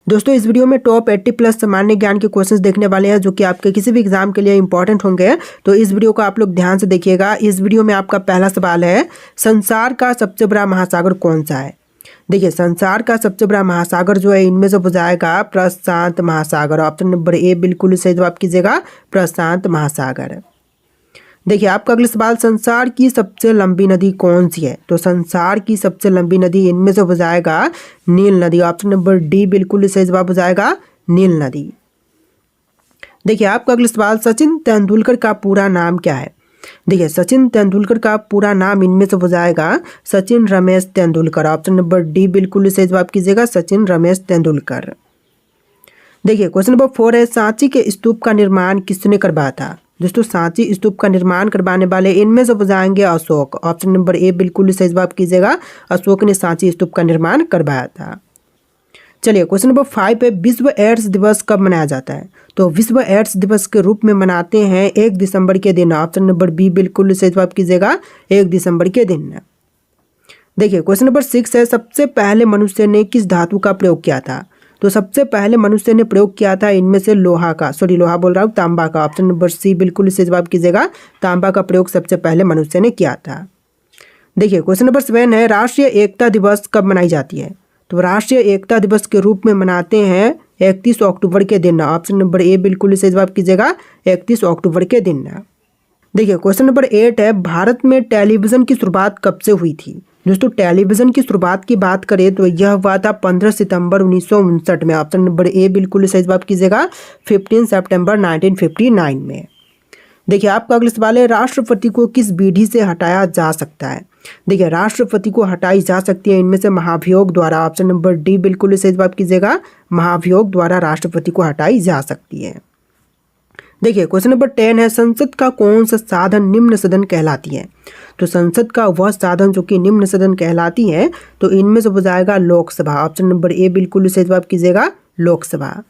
दोस्तों इस वीडियो में टॉप 80 प्लस सामान्य ज्ञान के क्वेश्चंस देखने वाले हैं जो कि आपके किसी भी एग्जाम के लिए इंपॉर्टेंट होंगे। तो इस वीडियो को आप लोग ध्यान से देखिएगा। इस वीडियो में आपका पहला सवाल है, संसार का सबसे बड़ा महासागर कौन सा है। देखिए, संसार का सबसे बड़ा महासागर जो है इनमें से हो जाएगा प्रशांत महासागर। ऑप्शन नंबर ए बिल्कुल सही जवाब कीजिएगा, प्रशांत महासागर। देखिए आपका अगला सवाल, संसार की सबसे लंबी नदी कौन सी है। तो संसार की सबसे लंबी नदी इनमें से हो जाएगा नील नदी। ऑप्शन नंबर डी बिल्कुल सही जवाब हो जाएगा, नील नदी। देखिए आपका अगला सवाल, सचिन तेंदुलकर का पूरा नाम क्या है। देखिए सचिन तेंदुलकर का पूरा नाम इनमें से हो जाएगा Sachin Ramesh Tendulkar. Option number D बिल्कुल सही जवाब कीजिएगा, सचिन रमेश तेंदुलकर। देखिए क्वेश्चन नंबर 4 है, सांची के स्तूप का निर्माण किसने करवाया था। दोस्तों सांची स्तूप का निर्माण करवाने वाले इनमें से हो जाएंगे अशोक। ऑप्शन नंबर ए बिल्कुल सही जवाब कीजिएगा, अशोक ने सांची स्तूप का निर्माण करवाया था। चलिए क्वेश्चन नंबर 5 है, विश्व एड्स दिवस कब मनाया जाता है। तो विश्व एड्स दिवस के रूप में मनाते हैं 1 दिसंबर के दिन। ऑप्शन नंबर बी बिल्कुल सही जवाब कीजिएगा, 1 दिसंबर के दिन। देखिए क्वेश्चन नंबर 6 है, सबसे पहले मनुष्य ने किस धातु का प्रयोग किया था। तो सबसे पहले मनुष्य ने प्रयोग किया था इनमें से लोहा बोल रहा हूँ, तांबा का। ऑप्शन नंबर सी बिल्कुल सही जवाब कीजिएगा, तांबा का प्रयोग सबसे पहले मनुष्य ने किया था। देखिए क्वेश्चन नंबर 7 है, राष्ट्रीय एकता दिवस कब मनाई जाती है। तो राष्ट्रीय एकता दिवस के रूप में मनाते हैं 31 अक्टूबर के दिन। ऑप्शन नंबर ए बिल्कुल सही जवाब कीजिएगा, 31 अक्टूबर के दिन। देखिए क्वेश्चन नंबर 8 है, भारत में टेलीविजन की शुरुआत कब से हुई थी। दोस्तों टेलीविजन की शुरुआत की बात करें तो यह हुआ था 15 सितंबर 1959 में। ऑप्शन नंबर ए बिल्कुल सही जवाब कीजिएगा, 15 सितंबर 1959 में। देखिए आपका अगला सवाल है, राष्ट्रपति को किस विधि से हटाया जा सकता है। देखिए राष्ट्रपति को हटाई जा सकती है इनमें से महाभियोग द्वारा। ऑप्शन नंबर डी बिल्कुल सही जवाब कीजिएगा, महाभियोग द्वारा राष्ट्रपति को हटाई जा सकती है। देखिए क्वेश्चन नंबर 10 है, संसद का कौन सा साधन निम्न सदन कहलाती है। तो संसद का वह साधन जो कि निम्न सदन कहलाती है तो इनमें से हो जाएगा लोकसभा। ऑप्शन नंबर ए बिल्कुल सही जवाब कीजिएगा, लोकसभा।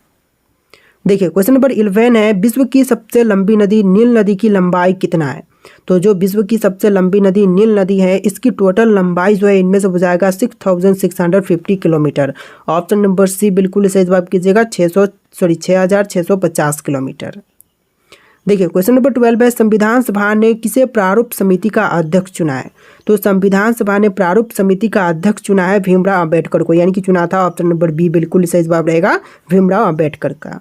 देखिए क्वेश्चन नंबर 11 है, विश्व की सबसे लंबी नदी नील नदी की लंबाई कितना है। तो जो विश्व की सबसे लंबी नदी नील नदी है इसकी टोटल लंबाई जो है इनमें से हो जाएगा 6650 किलोमीटर। ऑप्शन नंबर सी बिल्कुल सही जवाब कीजिएगा, 6650 किलोमीटर। देखिए क्वेश्चन नंबर 12 है, संविधान सभा ने किसे प्रारूप समिति का अध्यक्ष चुना है। तो संविधान सभा ने प्रारूप समिति का अध्यक्ष चुना है भीमराव अंबेडकर को, यानी कि चुना था। ऑप्शन नंबर बी बिल्कुल सही जवाब रहेगा, भीमराव अंबेडकर का।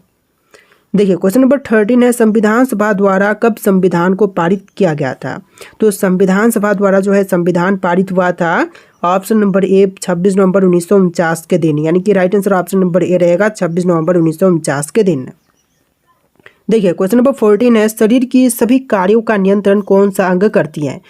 देखिए क्वेश्चन नंबर 13 है, संविधान सभा द्वारा कब संविधान को पारित किया गया था। तो संविधान सभा द्वारा जो है संविधान पारित हुआ था ऑप्शन नंबर ए 26 नवंबर 1949 के दिन, यानी कि right answer option number A रहेगा, 26 नवंबर 1949 के दिन। देखिए क्वेश्चन नंबर 14 है, शरीर की सभी कार्यों का नियंत्रण कौन सा अंग करती है।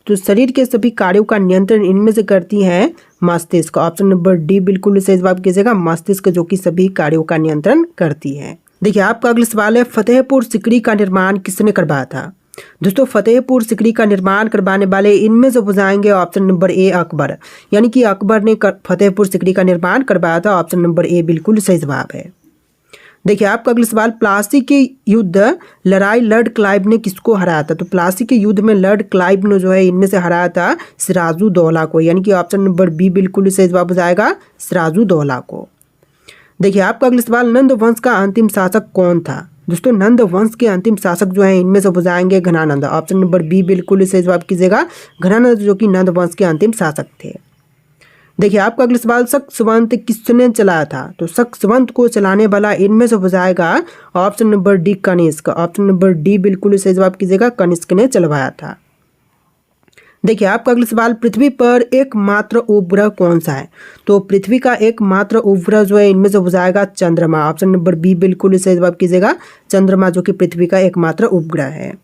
तो शरीर के सभी कार्यों का नियंत्रण इनमें से करती है मस्तिष्क। ऑप्शन नंबर डी बिल्कुल सही जवाब कीजिएगा, मस्तिष्क जो कि सभी कार्यों का नियंत्रण करती है। देखिए आपका अगला सवाल है, फतेहपुर सिकरी का निर्माण किसने करवाया था। दोस्तों फतेहपुर सिकरी का निर्माण करवाने वाले इनमें से हो जाएंगे ऑप्शन नंबर ए अकबर, यानी कि अकबर ने फतेहपुर सिकरी का निर्माण करवाया था। ऑप्शन नंबर ए बिल्कुल सही जवाब है। देखिए आपका अगला सवाल, प्लासी के युद्ध लड़ाई लॉर्ड क्लाइव ने किसको हराया था। तो प्लासी के युद्ध में लॉर्ड क्लाइव ने जो है इनमें से हराया था सिराजुद्दौला को, यानी कि ऑप्शन नंबर बी बिल्कुल सही जवाब हो जाएगा, सिराजुद्दौला को। देखिए आपका अगला सवाल, नंद वंश का अंतिम शासक कौन था। दोस्तों नंद वंश के अंतिम शासक जो है इनमें से हो जाएंगे घनानंद। ऑप्शन नंबर बी बिल्कुल सही जवाब कीजिएगा, घनानंद जो कि नंद वंश के अंतिम शासक थे। देखिए आपका अगला सवाल, शक्सवंत किसने चलाया था। तो शक्सवंत को चलाने वाला इनमें से हो जाएगा option number D Kanishka. Option number D बिल्कुल सही जवाब कीजिएगा, कनिष्क ने चलवाया था। देखिए आपका अगला सवाल, पृथ्वी पर एकमात्र उपग्रह कौन सा है। तो पृथ्वी का एकमात्र उपग्रह जो है इनमें से हो जाएगा चंद्रमा। ऑप्शन नंबर बी बिल्कुल सही जवाब कीजिएगा, चंद्रमा जो कि पृथ्वी का एकमात्र उपग्रह है।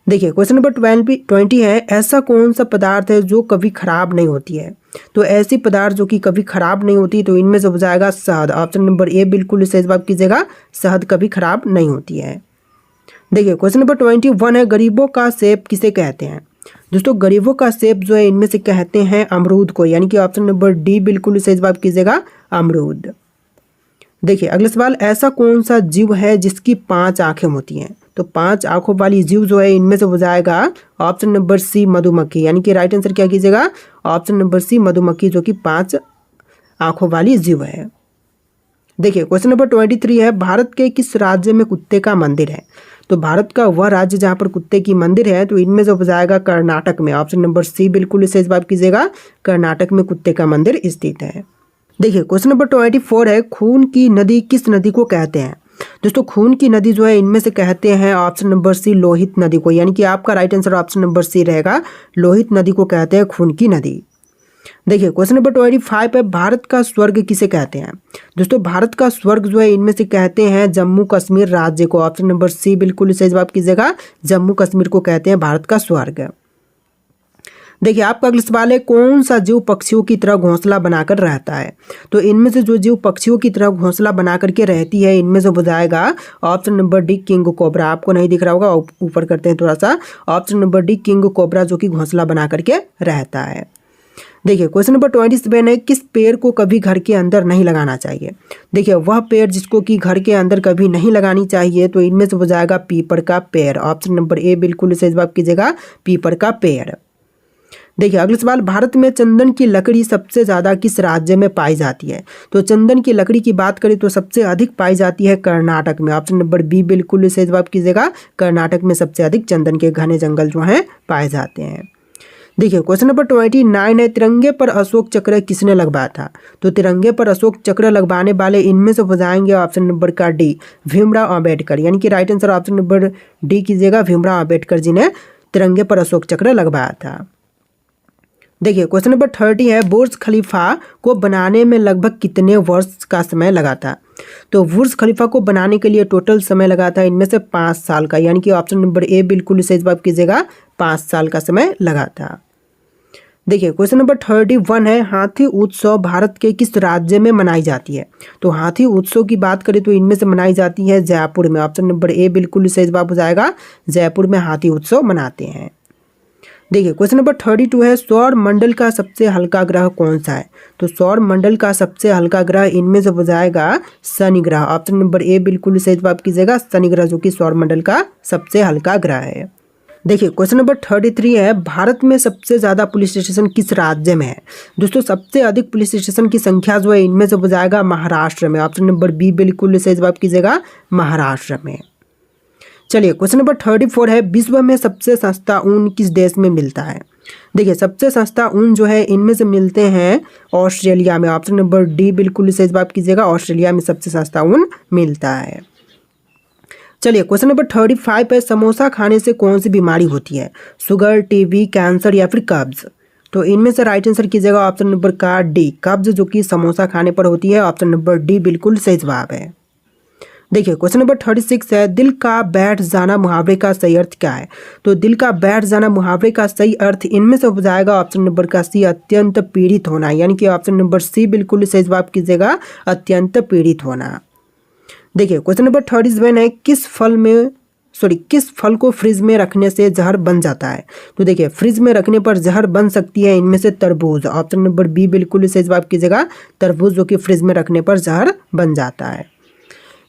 देखिए क्वेश्चन नंबर 20 है, ऐसा कौन सा पदार्थ है जो कभी खराब नहीं होती है। तो ऐसी पदार्थ जो कि कभी खराब नहीं होती तो इनमें से हो जाएगा शहद। ऑप्शन नंबर ए बिल्कुल सही जवाब कीजिएगा, शहद कभी खराब नहीं होती है। देखिए क्वेश्चन नंबर 21 है, गरीबों का सेब किसे कहते हैं। दोस्तों गरीबों का सेब जो है इनमें से कहते हैं अमरूद को, यानी कि ऑप्शन नंबर डी बिल्कुल सही जवाब कीजिएगा, अमरूद। देखिए अगला सवाल, ऐसा कौन सा जीव है जिसकी 5 आंखें होती हैं। तो 5 आंखों वाली जीव जो है इनमें से हो जाएगा ऑप्शन नंबर सी मधुमक्खी, यानी कि राइट आंसर क्या कीजिएगा, ऑप्शन नंबर सी मधुमक्खी जो कि 5 आंखों वाली जीव है। देखिए क्वेश्चन नंबर 23 है, भारत के किस राज्य में कुत्ते का मंदिर है? तो भारत का वह राज्य जहाँ पर कुत्ते की मंदिर है, तो इनमें से हो जाएगा कर्नाटक में। ऑप्शन नंबर सी बिल्कुल इसे जवाब कीजिएगा, कर्नाटक में कुत्ते का मंदिर स्थित है। देखिए क्वेश्चन नंबर 24 है, खून की नदी किस नदी को कहते हैं? दोस्तों खून की नदी जो है इनमें से कहते हैं ऑप्शन नंबर सी लोहित नदी को, यानी कि आपका right answer option number C रहेगा, लोहित नदी को कहते हैं खून की नदी। देखिए क्वेश्चन नंबर 25 है, भारत का स्वर्ग किसे कहते हैं? दोस्तों भारत का स्वर्ग जो है इनमें से कहते हैं जम्मू कश्मीर राज्य को। ऑप्शन नंबर सी बिल्कुल सही जवाब कीजिएगा, जम्मू कश्मीर को कहते हैं भारत का स्वर्ग। देखिए आपका अगला सवाल है, कौन सा जीव पक्षियों की तरह घोंसला बनाकर रहता है? तो इनमें से जो जीव पक्षियों की तरह घोंसला बना करके रहती है, इनमें से हो जाएगा option number D king cobra. आपको नहीं दिख रहा होगा, ऊपर करते हैं थोड़ा सा, option number D king cobra जो कि घोंसला बना करके रहता है। देखिए क्वेश्चन नंबर 27 है, किस पेड़ को कभी घर के अंदर नहीं लगाना चाहिए? देखिए वह पेड़ जिसको कि घर के अंदर कभी नहीं लगानी चाहिए, तो इनमें से हो जाएगा पीपल का पेड़। ऑप्शन नंबर ए बिल्कुल सही जवाब कीजिएगा, पीपल का पेड़। देखिए अगला सवाल, भारत में चंदन की लकड़ी सबसे ज़्यादा किस राज्य में पाई जाती है? तो चंदन की लकड़ी की बात करें तो सबसे अधिक पाई जाती है कर्नाटक में। ऑप्शन नंबर बी बिल्कुल सही जवाब कीजिएगा, कर्नाटक में सबसे अधिक चंदन के घने जंगल जो हैं पाए जाते हैं। देखिए क्वेश्चन नंबर 29 है, तिरंगे पर अशोक चक्र किसने लगवाया था? तो तिरंगे पर अशोक चक्र लगवाने वाले इनमें से हो जाएंगे ऑप्शन नंबर का डी भीमराव अंबेडकर, यानी कि right answer option number D कीजिएगा, भीमराव अंबेडकर जी ने तिरंगे पर अशोक चक्र लगवाया था। देखिए क्वेश्चन नंबर 30 है, बुर्ज खलीफा को बनाने में लगभग कितने वर्ष का समय लगा था? तो बुर्ज खलीफा को बनाने के लिए टोटल समय लगा था इनमें से 5 साल का, यानी कि ऑप्शन नंबर ए बिल्कुल सही जवाब कीजिएगा, 5 साल का समय लगा था। देखिए क्वेश्चन नंबर 31 है, हाथी उत्सव भारत के किस राज्य में मनाई जाती है? तो हाथी उत्सव की बात करें तो इनमें से मनाई जाती है जयपुर में। ऑप्शन नंबर ए बिल्कुल सही जवाब हो जाएगा, जयपुर में हाथी उत्सव मनाते हैं। देखिए क्वेश्चन नंबर 32 है, सौर मंडल का सबसे हल्का ग्रह कौन सा है? तो सौर मंडल का सबसे हल्का ग्रह इनमें से हो जाएगा शनि ग्रह। ऑप्शन नंबर ए बिल्कुल सही जवाब कीजिएगा, शनि ग्रह जो कि सौर मंडल का सबसे हल्का ग्रह है। देखिए क्वेश्चन नंबर 33 है, भारत में सबसे ज़्यादा पुलिस स्टेशन किस राज्य में है? दोस्तों सबसे अधिक पुलिस स्टेशन की संख्या जो है इनमें से हो जाएगा महाराष्ट्र में। ऑप्शन नंबर बी बिल्कुल सही जवाब कीजिएगा, महाराष्ट्र में। चलिए क्वेश्चन नंबर 34 है, विश्व में सबसे सस्ता ऊन किस देश में मिलता है? देखिए सबसे सस्ता ऊन जो है इनमें से मिलते हैं ऑस्ट्रेलिया में। ऑप्शन नंबर डी बिल्कुल सही जवाब कीजिएगा, ऑस्ट्रेलिया में सबसे सस्ता ऊन मिलता है। चलिए क्वेश्चन नंबर 35 है, समोसा खाने से कौन सी बीमारी होती है? शुगर, टीबी, कैंसर या फिर कब्ज? तो इनमें से राइट आंसर कीजिएगा ऑप्शन नंबर का डी कब्ज जो कि समोसा खाने पर होती है। ऑप्शन नंबर डी बिल्कुल सही जवाब है। देखिए क्वेश्चन नंबर 36 है, दिल का बैठ जाना मुहावरे का सही अर्थ क्या है? तो दिल का बैठ जाना मुहावरे का सही अर्थ इनमें से हो जाएगा ऑप्शन नंबर का सी अत्यंत पीड़ित होना, यानी कि ऑप्शन नंबर सी बिल्कुल सही जवाब कीजिएगा, अत्यंत पीड़ित होना। देखिए क्वेश्चन नंबर 37 है, किस फल को फ्रिज में रखने से जहर बन जाता है? तो देखिए फ्रिज में रखने पर जहर बन सकती है इनमें से तरबूज। ऑप्शन नंबर बी बिल्कुल सही जवाब कीजिएगा, तरबूज जो कि फ्रिज में रखने पर जहर बन जाता है।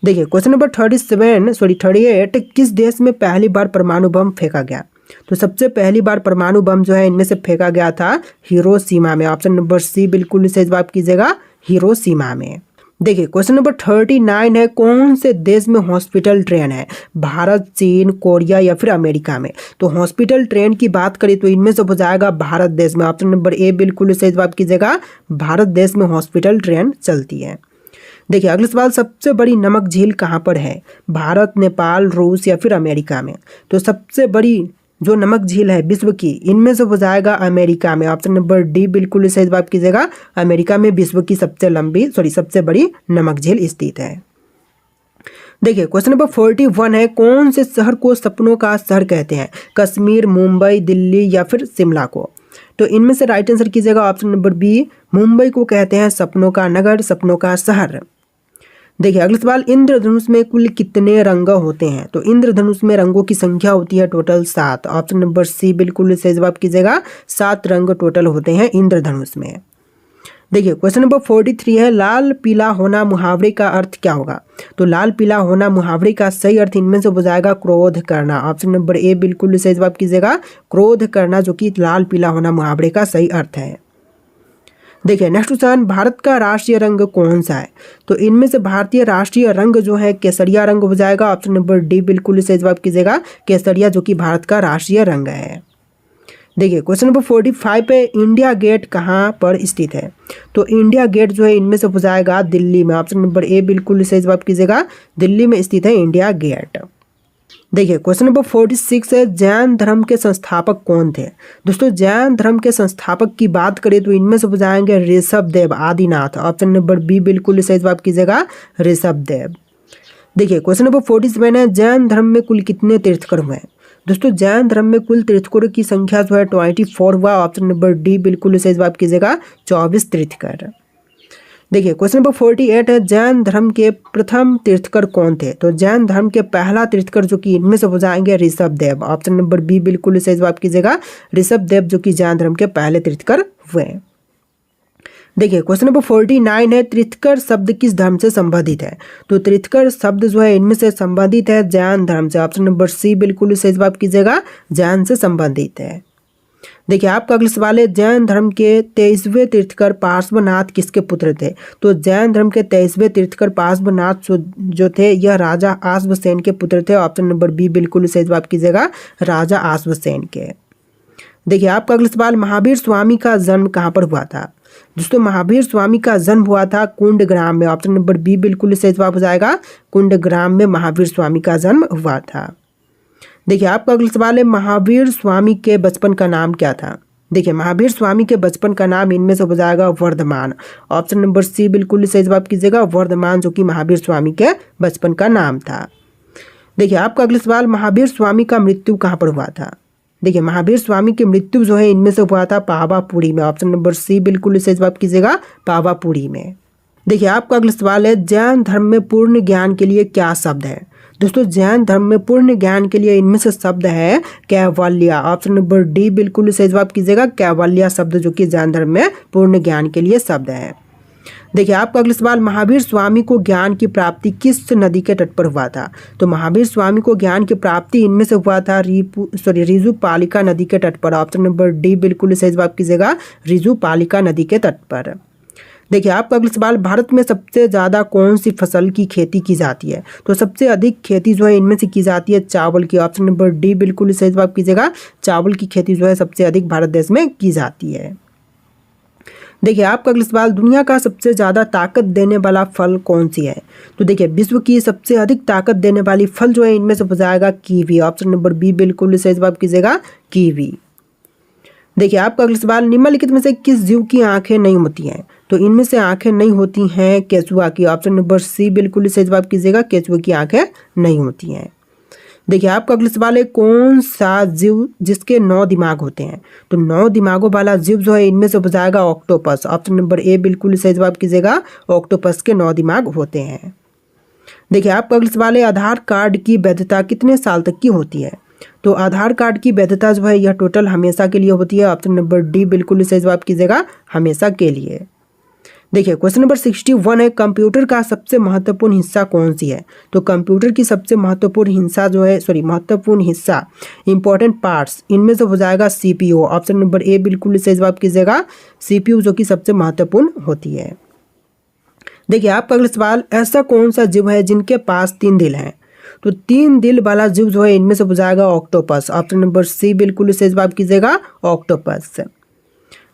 देखिए क्वेश्चन नंबर 38, किस देश में पहली बार परमाणु बम फेंका गया? तो सबसे पहली बार परमाणु बम जो है इनमें से फेंका गया था हिरोशिमा में। ऑप्शन नंबर सी बिल्कुल सही जवाब कीजिएगा, हिरोशिमा में। देखिए क्वेश्चन नंबर 39 है, कौन से देश में हॉस्पिटल ट्रेन है? भारत, चीन, कोरिया या फिर अमेरिका में? तो हॉस्पिटल ट्रेन की बात करें तो इनमें से हो जाएगा भारत देश में। ऑप्शन नंबर ए बिल्कुल सही जवाब कीजिएगा, भारत देश में हॉस्पिटल ट्रेन चलती है। देखिए अगला सवाल, सबसे बड़ी नमक झील कहाँ पर है? भारत, नेपाल, रूस या फिर अमेरिका में? तो सबसे बड़ी जो नमक झील है विश्व की इनमें से हो जाएगा अमेरिका में। ऑप्शन नंबर डी बिल्कुल सही जवाब कीजिएगा, अमेरिका में विश्व की सबसे बड़ी नमक झील स्थित है। देखिए क्वेश्चन नंबर 41 है, कौन से शहर को सपनों का शहर कहते हैं? कश्मीर, मुंबई, दिल्ली या फिर शिमला को? तो इनमें से राइट आंसर कीजिएगा ऑप्शन नंबर बी, मुंबई को कहते हैं सपनों का नगर, सपनों का शहर। देखिए अगला सवाल, इंद्रधनुष में कुल कितने रंग होते हैं? तो इंद्रधनुष में रंगों की संख्या होती है टोटल 7। ऑप्शन नंबर सी बिल्कुल सही जवाब कीजिएगा, 7 रंग टोटल होते हैं इंद्रधनुष में। देखिए क्वेश्चन नंबर 43 है, लाल पीला होना मुहावरे का अर्थ क्या होगा? तो लाल पीला होना मुहावरे का सही अर्थ इनमें से हो जाएगा क्रोध करना। ऑप्शन नंबर ए बिल्कुल सही जवाब कीजिएगा, क्रोध करना जो कि लाल पीला होना मुहावरे का सही अर्थ है। देखिए नेक्स्ट क्वेश्चन, भारत का राष्ट्रीय रंग कौन सा है? तो इनमें से भारतीय राष्ट्रीय रंग जो है केसरिया रंग हो जाएगा। ऑप्शन नंबर डी बिल्कुल सही जवाब कीजिएगा, केसरिया जो कि भारत का राष्ट्रीय रंग है। देखिए क्वेश्चन नंबर 45 पे, इंडिया गेट कहाँ पर स्थित है? तो इंडिया गेट जो है इनमें से हो जाएगा दिल्ली में। ऑप्शन नंबर ए बिल्कुल सही जवाब कीजिएगा, दिल्ली में स्थित है इंडिया गेट। देखिए क्वेश्चन नंबर 46 है, जैन धर्म के संस्थापक कौन थे? दोस्तों जैन धर्म के संस्थापक की बात करें तो इनमें से हो जाएंगे Rishabh Dev Adinath. Option number B बिल्कुल सही जवाब कीजिएगा, ऋषभ देव। देखिए क्वेश्चन नंबर 47 है, जैन धर्म में कुल कितने तीर्थकर हुए हैं? दोस्तों जैन धर्म में कुल तीर्थकरों की संख्या जो है 24 हुआ। ऑप्शन नंबर डी बिल्कुल सही जवाब कीजिएगा, 24 तीर्थकर। देखिए क्वेश्चन नंबर 48 है, जैन धर्म के प्रथम तीर्थकर कौन थे? तो जैन धर्म के पहला तीर्थकर जो कि इनमें से हो जाएंगे Rishabh Dev. Option number B बिल्कुल सही जवाब कीजिएगा, ऋषभ देव जो कि जैन धर्म के पहले तीर्थकर हुए। देखिए क्वेश्चन नंबर 49 है, तीर्थकर शब्द किस धर्म से संबंधित है? तो तीर्थकर शब्द जो है इनमें से संबंधित है जैन धर्म से। ऑप्शन नंबर सी बिल्कुल सही जवाब कीजिएगा, जैन से संबंधित है। देखिए आपका अगला सवाल है, जैन धर्म के 23वें तीर्थकर पार्श्वनाथ किसके पुत्र थे? तो जैन धर्म के 23वें तीर्थकर पार्श्वनाथ जो थे यह राजा आश्वसेन के पुत्र थे। ऑप्शन नंबर बी बिल्कुल सही जवाब कीजिएगा, राजा आश्वसेन के। देखिए आपका अगला सवाल, महावीर स्वामी का जन्म कहाँ पर हुआ था? दोस्तों महावीर स्वामी का जन्म हुआ था कुंडग्राम में। ऑप्शन नंबर बी बिल्कुल सही जवाब हो जाएगा, कुंडग्राम में महावीर स्वामी का जन्म हुआ था। देखिए आपका अगला सवाल है, महावीर स्वामी के बचपन का नाम क्या था? देखिए महावीर स्वामी के बचपन का नाम इनमें से हो जाएगा वर्धमान। ऑप्शन नंबर सी बिल्कुल सही जवाब कीजिएगा, वर्धमान जो कि महावीर स्वामी के बचपन का नाम था। देखिए आपका अगला सवाल, महावीर स्वामी का मृत्यु कहाँ पर हुआ था? देखिए महावीर स्वामी की मृत्यु जो है इनमें से हुआ था पावापुरी में। ऑप्शन नंबर सी बिल्कुल सही जवाब कीजिएगा, पावापुरी में। देखिए आपका अगला सवाल है, जैन धर्म में पूर्ण ज्ञान के लिए क्या शब्द है? दोस्तों जैन धर्म में पूर्ण ज्ञान के लिए इनमें से शब्द है कैवल्य। ऑप्शन नंबर डी बिल्कुल सही जवाब कीजिएगा, कैवल्य शब्द जो कि जैन धर्म में पूर्ण ज्ञान के लिए शब्द है। देखिए आपका अगला सवाल, महावीर स्वामी को ज्ञान की प्राप्ति किस नदी के तट पर हुआ था? तो महावीर स्वामी को ज्ञान की प्राप्ति इनमें से हुआ था ऋजुपालिका नदी के तट पर। ऑप्शन नंबर डी बिल्कुल सही जवाब कीजिएगा, ऋजुपालिका नदी के तट पर। देखिए आपका अगला सवाल, भारत में सबसे ज़्यादा कौन सी फसल की खेती की जाती है? तो सबसे अधिक खेती जो है इनमें से की जाती है चावल की। ऑप्शन नंबर डी बिल्कुल सही जवाब कीजिएगा, चावल की खेती जो है सबसे अधिक भारत देश में की जाती है। देखिए आपका अगला सवाल, दुनिया का सबसे ज़्यादा ताकत देने वाला फल कौन सी है? तो देखिए विश्व की सबसे अधिक ताकत देने वाली फल जो है इनमें से हो जाएगा कीवी। ऑप्शन नंबर बी बिल्कुल सही जवाब कीजिएगा, कीवी। देखिए आपका अगला सवाल, निम्नलिखित में से किस जीव की आंखें नहीं होती हैं? तो इनमें से आंखें नहीं होती हैं केचुआ की। ऑप्शन नंबर सी बिल्कुल सही जवाब कीजिएगा, केचुआ की आंखें नहीं होती हैं। देखिए आपका अगला सवाल है, कौन सा जीव जिसके 9 दिमाग होते हैं? तो 9 दिमागों वाला जीव जो है इनमें से हो जाएगा ऑक्टोपस। ऑप्शन नंबर ए बिल्कुल सही जवाब कीजिएगा, ऑक्टोपस के 9 दिमाग होते हैं। देखिए आपका अगला सवाल है, आधार कार्ड की वैधता कितने साल तक की होती है? तो आधार कार्ड की वैधता जो है यह टोटल हमेशा के लिए होती है। ऑप्शन नंबर डी बिल्कुल सही जवाब कीजिएगा, हमेशा के लिए। देखिए क्वेश्चन नंबर 61 है, कंप्यूटर का सबसे महत्वपूर्ण हिस्सा कौन सी है? तो कंप्यूटर की सबसे महत्वपूर्ण हिस्सा इंपॉर्टेंट पार्ट्स इनमें से हो जाएगा सीपीयू। ऑप्शन नंबर ए बिल्कुल सही जवाब कीजिएगा, सीपीयू जो कि सबसे महत्वपूर्ण होती है। देखिए आपका अगला सवाल, ऐसा कौन सा जीव है जिनके पास 3 दिल हैं? तो 3 दिल वाला जीव जो है इनमें से हो जाएगा ऑक्टोपस। ऑप्शन नंबर सी बिल्कुल सही जवाब कीजिएगा, ऑक्टोपस।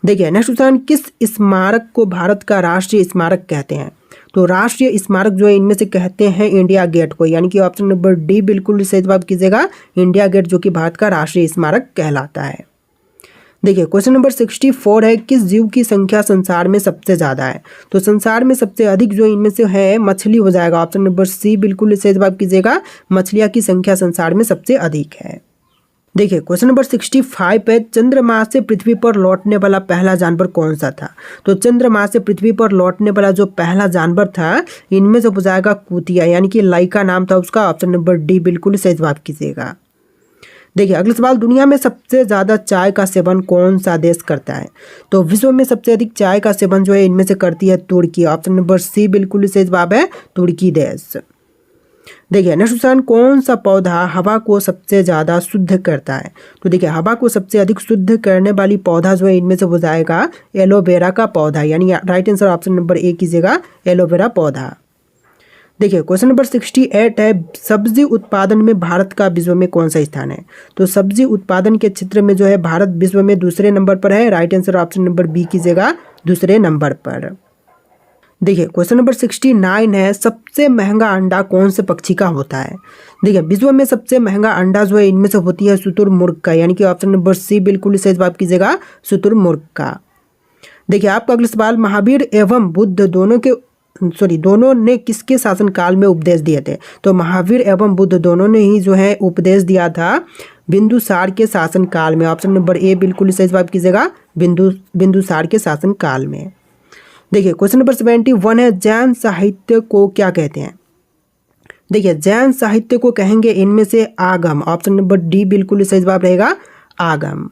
देखिए नेक्स्ट क्वेश्चन, किस स्मारक को भारत का राष्ट्रीय स्मारक कहते हैं? तो राष्ट्रीय स्मारक जो है इनमें से कहते हैं इंडिया गेट को, यानी कि ऑप्शन नंबर डी बिल्कुल सही जवाब कीजिएगा, इंडिया गेट जो कि भारत का राष्ट्रीय स्मारक कहलाता है। देखिए क्वेश्चन नंबर 64 है, किस जीव की संख्या संसार में सबसे ज़्यादा है? तो संसार में सबसे अधिक जो इनमें से है मछली हो जाएगा। ऑप्शन नंबर सी बिल्कुल सही जवाब कीजिएगा, मछलियाँ की संख्या संसार में सबसे अधिक है। देखिए क्वेश्चन नंबर 65 पे, चंद्रमा से पृथ्वी पर लौटने वाला पहला जानवर कौन सा था? तो चंद्रमा से पृथ्वी पर लौटने वाला जो पहला जानवर था इनमें से हो जाएगा कुतिया, यानी कि लाइका नाम था उसका। ऑप्शन नंबर डी बिल्कुल सही जवाब कीजिएगा। देखिए अगला सवाल, दुनिया में सबसे ज़्यादा चाय का सेवन कौन सा देश करता है? तो विश्व में सबसे अधिक चाय का सेवन जो है इनमें से करती है तुर्की। ऑप्शन नंबर सी बिल्कुल सही जवाब है, तुर्की देश। देखिए नेक्स्ट क्वेश्चन, कौन सा पौधा हवा को सबसे ज़्यादा शुद्ध करता है? तो देखिए हवा को सबसे अधिक शुद्ध करने वाली पौधा जो है इनमें से हो जाएगा एलोवेरा का पौधा, यानी right answer option number A कीजिएगा, एलोवेरा पौधा। देखिए क्वेश्चन नंबर 68 है, सब्जी उत्पादन में भारत का विश्व में कौन सा स्थान है? तो सब्जी उत्पादन के क्षेत्र में जो है भारत विश्व में दूसरे नंबर पर है, right answer option number B कीजिएगा, दूसरे नंबर पर। देखिए क्वेश्चन नंबर 69 है, सबसे महंगा अंडा कौन से पक्षी का होता है? देखिए विश्व में सबसे महंगा अंडा जो है इनमें से होती है शुतुरमुर्ग का, यानी कि ऑप्शन नंबर सी बिल्कुल सही जवाब कीजिएगा, शुतुरमुर्ग का। देखिए आपका अगला सवाल, महावीर एवं बुद्ध दोनों ने किसके शासनकाल में उपदेश दिए थे? तो महावीर एवं बुद्ध दोनों ने ही जो है उपदेश दिया था बिंदुसार के शासनकाल में, ऑप्शन नंबर ए बिल्कुल सही जवाब कीजिएगा, बिंदुसार के शासनकाल में। देखिए क्वेश्चन नंबर 71 है, जैन साहित्य को क्या कहते हैं? देखिए जैन साहित्य को कहेंगे इनमें से आगम, ऑप्शन नंबर डी बिल्कुल सही जवाब रहेगा, आगम।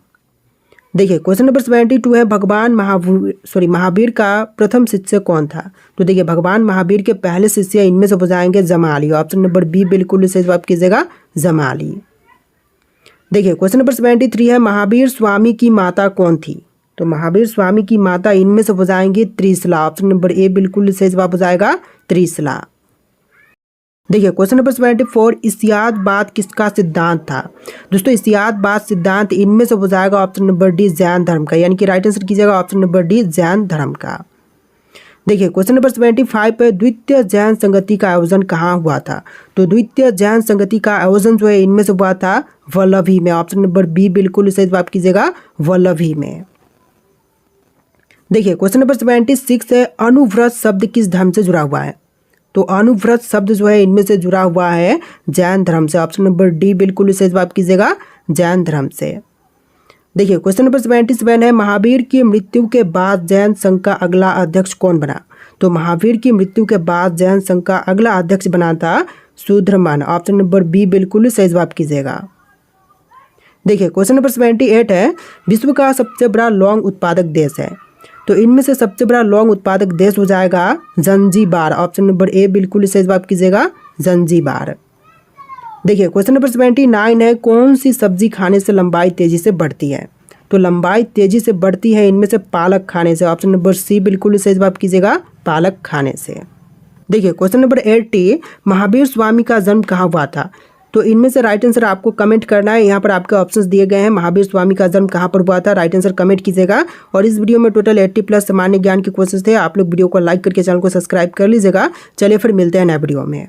देखिए क्वेश्चन नंबर 72 है, भगवान महावीर का प्रथम शिष्य कौन था? तो देखिए भगवान महावीर के पहले शिष्य इनमें से हो जाएंगे जमाली, ऑप्शन नंबर बी बिल्कुल सही जवाब कीजिएगा, जमाली। देखिए क्वेश्चन नंबर 73 है, महावीर स्वामी की माता कौन थी? तो महावीर स्वामी की माता इनमें से हो जाएंगी त्रिशला, ऑप्शन नंबर ए बिल्कुल सही जवाब हो जाएगा, त्रिशला। देखिए क्वेश्चन नंबर 74, इस्तियादवाद किसका सिद्धांत था? दोस्तों इस्तियादवाद सिद्धांत इनमें से हो जाएगा ऑप्शन नंबर डी, जैन धर्म का, यानी कि राइट आंसर कीजिएगा ऑप्शन नंबर डी, जैन धर्म का। देखिए क्वेश्चन नंबर 75 पे, द्वितीय जैन संगति का आयोजन कहाँ हुआ था? तो द्वितीय जैन संगति का आयोजन जो है इनमें से हुआ था वल्लभी में, ऑप्शन नंबर बी बिल्कुल सही जवाब कीजिएगा, वल्लभी में। देखिए क्वेश्चन नंबर 76 है, अनुव्रत शब्द किस धर्म से जुड़ा हुआ है? तो अनुव्रत शब्द जो है इनमें से जुड़ा हुआ है जैन धर्म से, ऑप्शन नंबर डी बिल्कुल सही जवाब कीजिएगा, जैन धर्म से। देखिए क्वेश्चन नंबर 77 है, महावीर की मृत्यु के बाद जैन संघ का अगला अध्यक्ष कौन बना? तो महावीर की मृत्यु के बाद जैन संघ का अगला अध्यक्ष बना था शूद्रमन, ऑप्शन नंबर बी बिल्कुल सही जवाब कीजिएगा। देखिए क्वेश्चन नंबर 78 है, विश्व का सबसे बड़ा लौंग उत्पादक देश है? तो इनमें से सबसे बड़ा लौंग उत्पादक देश हो जाएगा जंजीबार, ऑप्शन नंबर ए बिल्कुल सही जवाब कीजिएगा, जंजीबार। देखिए क्वेश्चन नंबर 79 है, कौन सी सब्जी खाने से लंबाई तेजी से बढ़ती है? तो लंबाई तेजी से बढ़ती है इनमें से पालक खाने से, ऑप्शन नंबर सी बिल्कुल सही जवाब कीजिएगा, पालक खाने से। देखिए क्वेश्चन नंबर 80, महावीर स्वामी का जन्म कहाँ हुआ था? तो इनमें से राइट आंसर आपको कमेंट करना है, यहाँ पर आपके ऑप्शंस दिए गए हैं, महावीर स्वामी का जन्म कहाँ पर हुआ था, राइट आंसर कमेंट कीजिएगा। और इस वीडियो में टोटल 80+ सामान्य ज्ञान के क्वेश्चंस थे, आप लोग वीडियो को लाइक करके चैनल को सब्सक्राइब कर लीजिएगा। चलिए फिर मिलते हैं नए वीडियो में।